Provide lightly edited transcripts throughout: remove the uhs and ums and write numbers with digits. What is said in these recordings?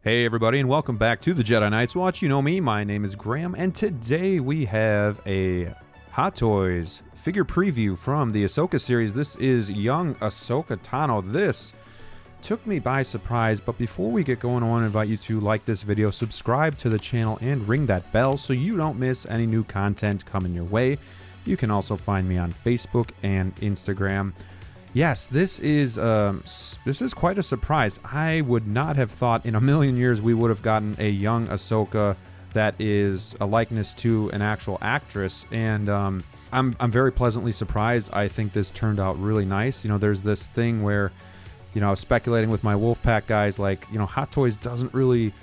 Hey everybody, and welcome back to the Jedi Knights Watch. You know me, my name is Graham, and today we have a Hot Toys figure preview from the Ahsoka series. This is young Ahsoka Tano. This took me by surprise, but before we get going, I want to invite you to like this video, subscribe to the channel, and ring that bell so you don't miss any new content coming your way. You can also find me on Facebook and Instagram. Yes, this is quite a surprise. I would not have thought in a million years we would have gotten a young Ahsoka that is a likeness to an actual actress, and I'm very pleasantly surprised. I think this turned out really nice. You know, there's this thing where, you know, I was speculating with my Wolfpack guys, like, you know, Hot Toys doesn't really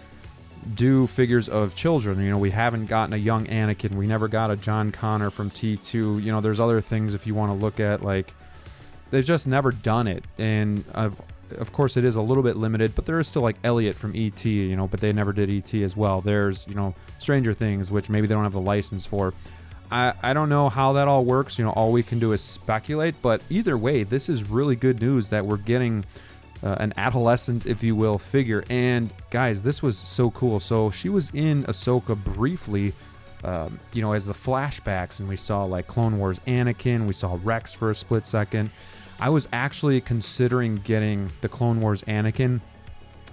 do figures of children. You know, we haven't gotten a young Anakin. We never got a John Connor from T2. You know, there's other things if you want to look at, like, they've just never done it, and of course it is a little bit limited, but there is still like Elliot from E.T., you know, but they never did E.T. as well. There's, you know, Stranger Things, which maybe they don't have the license for. I don't know how that all works, you know, all we can do is speculate, but either way, this is really good news that we're getting an adolescent, if you will, figure. And guys, this was so cool. So she was in Ahsoka briefly, you know, as the flashbacks, and we saw like Clone Wars Anakin, we saw Rex for a split second. I was actually considering getting the Clone Wars Anakin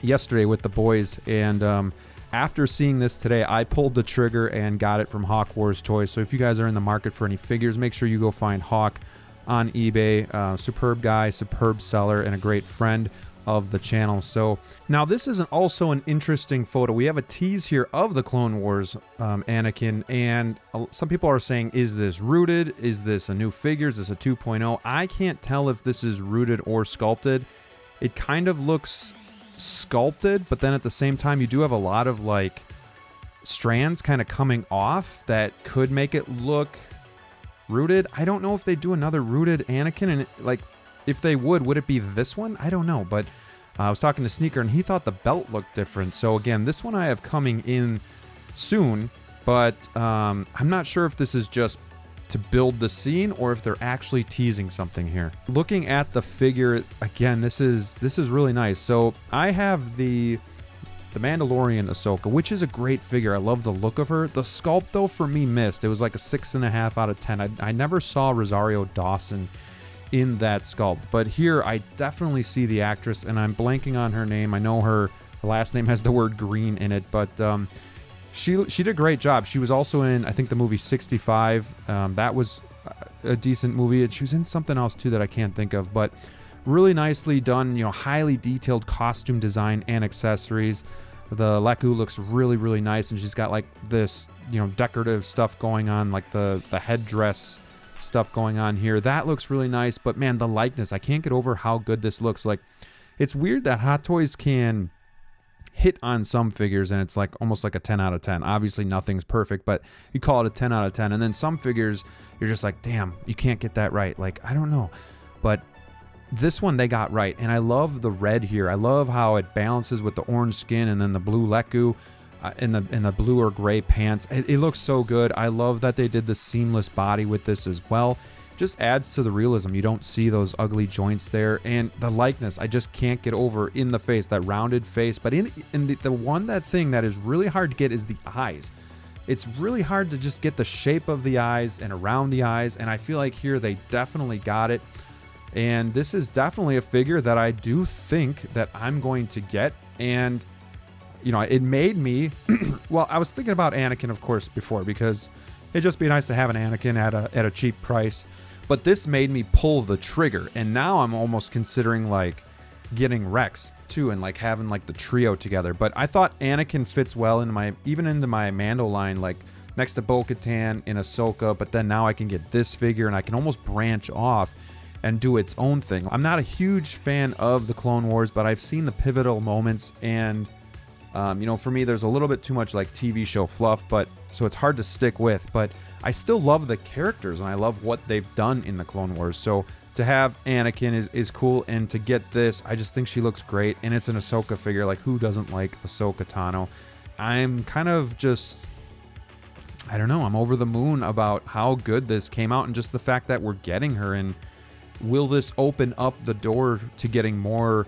yesterday with the boys, and after seeing this today, I pulled the trigger and got it from Hawk Wars Toys. So if you guys are in the market for any figures, make sure you go find Hawk on eBay. Superb guy, superb seller, and a great friend of the channel. So now this is also an interesting photo. We have a tease here of the Clone Wars Anakin, and some people are saying, is this rooted? Is this a new figure? Is this a 2.0? I can't tell if this is rooted or sculpted. It kind of looks sculpted, but then at the same time you do have a lot of like strands kind of coming off that could make it look rooted. I don't know if they do another rooted Anakin, and like, if they would it be this one? I don't know, but I was talking to Sneaker, and he thought the belt looked different. So again, this one I have coming in soon, but I'm not sure if this is just to build the scene or if they're actually teasing something here. Looking at the figure, again, this is really nice. So I have the Mandalorian Ahsoka, which is a great figure. I love the look of her. The sculpt, though, for me missed. It was like a 6.5 out of 10. I never saw Rosario Dawson in that sculpt, but here I definitely see the actress, and I'm blanking on her name. I know her last name has the word green in it, but she did a great job. She was also in, I think, the movie 65. That was a decent movie, and she was in something else too that I can't think of, but really nicely done. You know, highly detailed costume design and accessories. The Leku looks really nice, and she's got like this, you know, decorative stuff going on, like the headdress stuff going on here. That looks really nice, but man, the likeness, I can't get over how good this looks. Like, it's weird that Hot Toys can hit on some figures and it's like almost like a 10 out of 10. Obviously nothing's perfect, but you call it a 10 out of 10, and then some figures you're just like, damn, you can't get that right. Like, I don't know, but this one they got right, and I love the red here. I love how it balances with the orange skin and then the blue Leku in the blue or gray pants. It looks so good. I love that they did the seamless body with this as well. Just adds to the realism. You don't see those ugly joints there, and the likeness I just can't get over in the face, that rounded face. But in the thing that is really hard to get is the eyes. It's really hard to just get the shape of the eyes and around the eyes, and I feel like here they definitely got it. And this is definitely a figure that I do think that I'm going to get. And you know, it made me, well, I was thinking about Anakin, of course, before, because it'd just be nice to have an Anakin at a cheap price. But this made me pull the trigger, and now I'm almost considering like getting Rex too, and like having like the trio together. But I thought Anakin fits well into my Mando line, like next to Bo-Katan in Ahsoka. But then now I can get this figure, and I can almost branch off and do its own thing. I'm not a huge fan of the Clone Wars, but I've seen the pivotal moments, and you know, for me, there's a little bit too much like TV show fluff, but so it's hard to stick with. But I still love the characters, and I love what they've done in the Clone Wars. So to have Anakin is cool, and to get this, I just think she looks great, and it's an Ahsoka figure. Like, who doesn't like Ahsoka Tano? I'm kind of just, I don't know, I'm over the moon about how good this came out, and just the fact that we're getting her. And will this open up the door to getting more,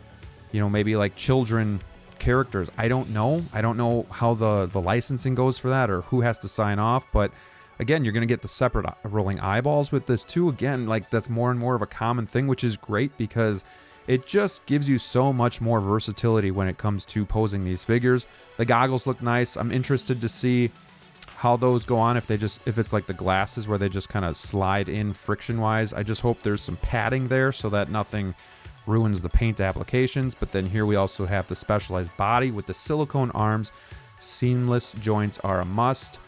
you know, maybe like children characters. I don't know how the licensing goes for that or who has to sign off, but again, you're going to get the separate rolling eyeballs with this too. Again, like that's more and more of a common thing, which is great because it just gives you so much more versatility when it comes to posing these figures. The goggles look nice. I'm interested to see how those go on, if it's like the glasses where they just kind of slide in friction wise. I just hope there's some padding there so that nothing ruins the paint applications. But then here we also have the specialized body with the silicone arms. Seamless joints are a must.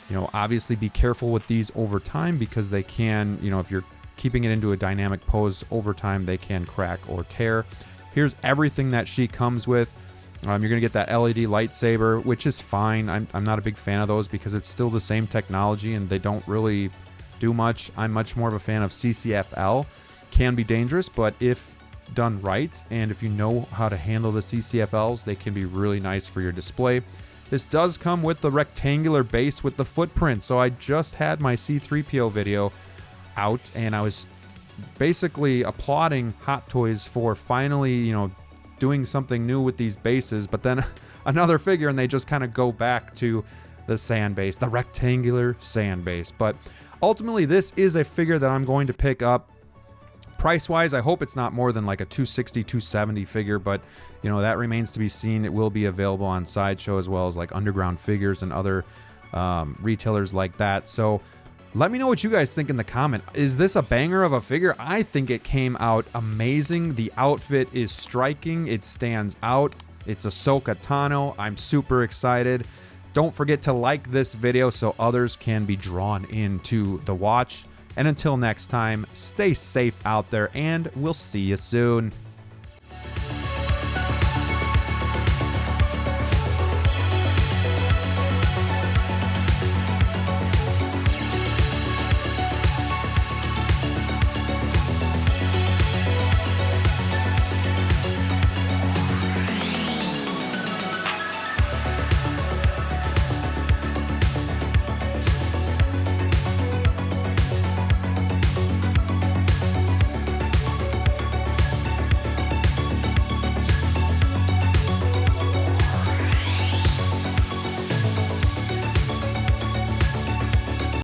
You know, obviously be careful with these over time because they can, you know, if you're keeping it into a dynamic pose over time, they can crack or tear. Here's everything that she comes with. You're going to get that LED lightsaber, which is fine. I'm not a big fan of those because it's still the same technology and they don't really do much. I'm much more of a fan of CCFL. Can be dangerous, but if done right and if you know how to handle the CCFLs, they can be really nice for your display. This does come with the rectangular base with the footprint. So I just had my C-3PO video out and I was basically applauding Hot Toys for finally, you know, doing something new with these bases, but then another figure and they just kind of go back to the sand base, the rectangular sand base. But ultimately this is a figure that I'm going to pick up. Price wise, I hope it's not more than like a $260, $270 figure, but you know, that remains to be seen. It will be available on Sideshow as well as like Underground Figures and other retailers like that. So let me know what you guys think in the comment. Is this a banger of a figure? I think it came out amazing. The outfit is striking. It stands out. It's Ahsoka Tano. I'm super excited. Don't forget to like this video so others can be drawn into the watch. And until next time, stay safe out there and we'll see you soon.